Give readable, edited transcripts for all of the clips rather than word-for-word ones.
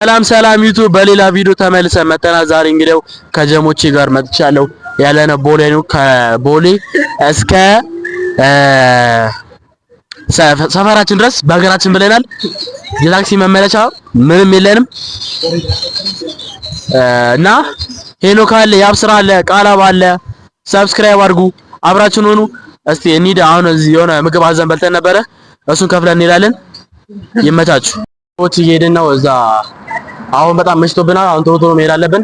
ሰላም ሰላም ዩቲዩብ በሌላ ቪዲዮ ተመልሰን መጥተናል። ዛሬ እንግዲህ ከጀሞቼ ጋር መጥቻለሁ። ያለነው ቦሌ ነው። ከቦሌ እስከ ሰፈራችን ድረስ በእግራችን ብለናል። የታክሲ መመለሻ ምንም የለንም እና ሄኖክ አለ፣ ያብስራ አለ፣ ቃላብ አለ። ሰብስክራይብ አድርጉ፣ አብራችን ሆኑ። እስቲ እንሂድ። አሁን እዚህ የሆነ ምግብ አዘን በልተን ነበረ፣ እሱን ከፍለን እንሄዳለን። ይመቻችሁ። ወጪ እየሄድን ነው እዛ። አሁን በጣም መሽቶብናል። አሁን ቶሎ ቶሎ መሄድ አለብን።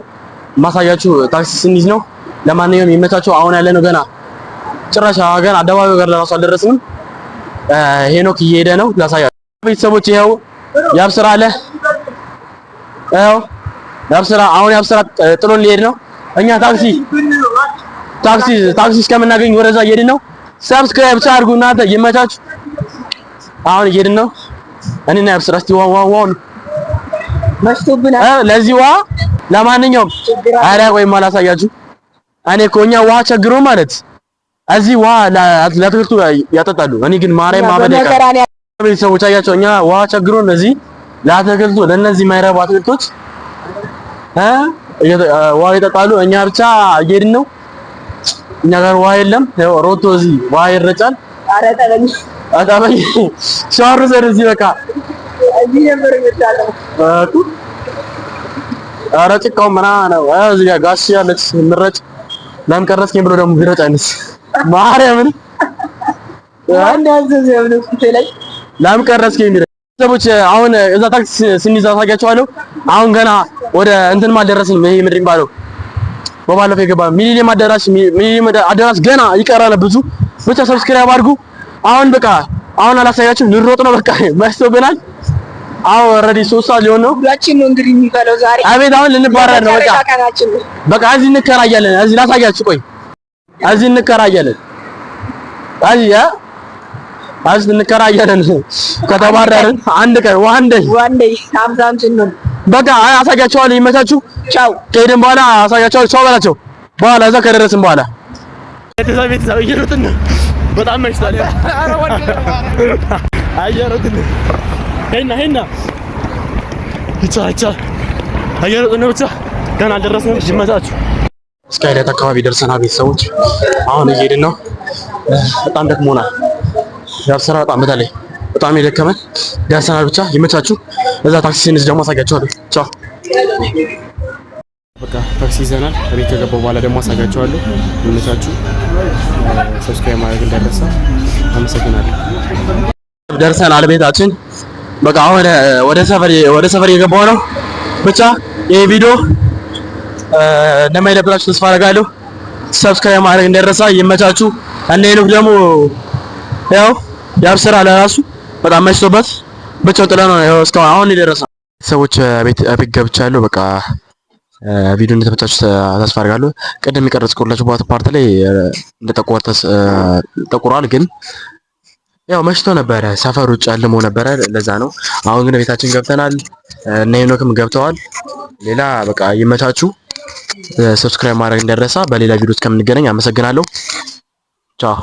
ማሳያችሁ ታክሲ ስንይዝ ነው። ለማንኛውም ይመቻችሁ። አሁን ያለነው ገና ጭራሽ ገና አደባባዩ ጋር ለራሱ አልደረስንም። ሄኖክ እየሄደ ነው። ላሳያችሁ ቤተሰቦች። ይኸው ያብስራ አለ። ይኸው ያብስራ፣ አሁን ያብስራ ጥሎን ሊሄድ ነው። እኛ ታክሲ እስከምናገኝ ወደዛ እየሄድን ነው። ሰብስክራይብ አድርጉ እናንተ። ይመቻችሁ። አሁን እየሄድን ነው። እኔና ያብስራ እስቲ ዋው መሽቶብናል። ለዚህ ውሃ ለማንኛውም አረ ወይ ማላሳያችሁ። እኔ እኮ እኛ ውሃ ቸግሮ ማለት እዚህ ውሃ ለአትክልቱ ያጠጣሉ። እኔ ግን ማርያም ማበደ ቤተሰቦች አያቸው። እኛ ውሃ ቸግሮን እዚህ ለአትክልቱ ለነዚህ ማይረቡ አትክልቶች ውሃ ይጠጣሉ። እኛ ብቻ እየሄድን ነው። እኛ ጋር ውሃ የለም። ሮቶ እዚህ ውሃ ይረጫል። አረ ተበኝ ሻወር ዘር እዚህ በቃ እዚህ ነበር የምታለው። ኧረ ጭቃው ምናምን ነው። እዚህ ጋር ጋሽ ያለች ምረጭ ለምን ቀረስከኝ ብሎ ደግሞ ቢረጭ አይነስ ማርያምን አንድ ያዘዘ ነው ላይ ለምን ቀረስከኝ የሚለው ሰዎች። አሁን እዛ ታክሲ ስንይዝ አሳያቸዋለሁ። አሁን ገና ወደ እንትን ማደረስን ይሄ ምንድን ባለው በባለፈው የገባ ሚሊኒየም አዳራሽ ገና ይቀራል ብዙ። ብቻ ሰብስክራይብ አድርጉ። አሁን በቃ አሁን አላሳያችሁም፣ ልንሮጥ ነው በቃ መሽቶብናል። አዎ ኦልሬዲ 3 ሰዓት ሊሆን ነው። ሁላችን ነው እንግዲህ የሚባለው ዛሬ። አቤት አሁን ልንባረር ነው በቃ እዚህ እንከራያለን። እዚህ ላሳያችሁ፣ ቆይ እዚህ እንከራያለን። እዚህ እንከራያለን። ከተባረርን አንድ ቀን ዋን ዴይ ሳምሳም ነው በቃ አሳያችኋለሁ። ይመቻችሁ። ቻው። ከሄድን በኋላ አሳያችኋለሁ። ቻው በላቸው። በኋላ እዛ ከደረስን በኋላ ቤተሰብ እየሮጥን ነው። በጣም መሽቷል። ኧረ ወንድ አየሮጥን ሄና ብቻ አየሮጥን ብቻ ገና አልደረስንም። ይመቻችሁ። ስካይላይት አካባቢ ደርሰናል ቤተሰቦች። አሁን እየሄድን ነው። በጣም ደክሞናል። ያብስራ በጣም የደከመን ደርሰናል። ብቻ ይመቻችሁ። እዛ ታክሲ ስንይዝ ደግሞ አሳያችኋለሁ። ቻው። በቃ ታክሲ ይዘናል። ከቤት ከገባሁ በኋላ ደግሞ አሳያችኋለሁ። ይመቻችሁ። ሰብስክራይብ ማድረግ እንዳይረሳ። አመሰግናለሁ። ደርሰናል ቤታችን። በቃ አሁን ወደ ሰፈር የገባሁ ነው። ብቻ ይሄ ቪዲዮ እንደማይደብራችሁ ተስፋ አደርጋለሁ። ሰብስክራይብ ማድረግ እንዳይረሳ። ይመቻችሁ። እነ ሄኖክ ደግሞ ያው ያብስራ ለራሱ በጣም መሽቶበት ብቻው ጥላ ነው እስካሁን አሁን የደረሰው። ሰዎች ቤት ገብቻለሁ። በቃ ቪዲዮ እንደተመቻችሁ ተስፋ አደርጋለሁ። ቀደም የቀረጽኩላችሁ ፓርት ላይ ጠቁሯል፣ ግን ያው መሽቶ ነበረ። ሰፈሩ ጨልሞ ነበረ፣ ለዛ ነው። አሁን ግን ቤታችን ገብተናል። እነ ሄኖክም ገብተዋል። ሌላ በቃ ይመቻችሁ። ሰብስክራይብ ማድረግ እንዳይረሳ። በሌላ ቪዲዮ እስከምንገናኝ አመሰግናለሁ። ቻው።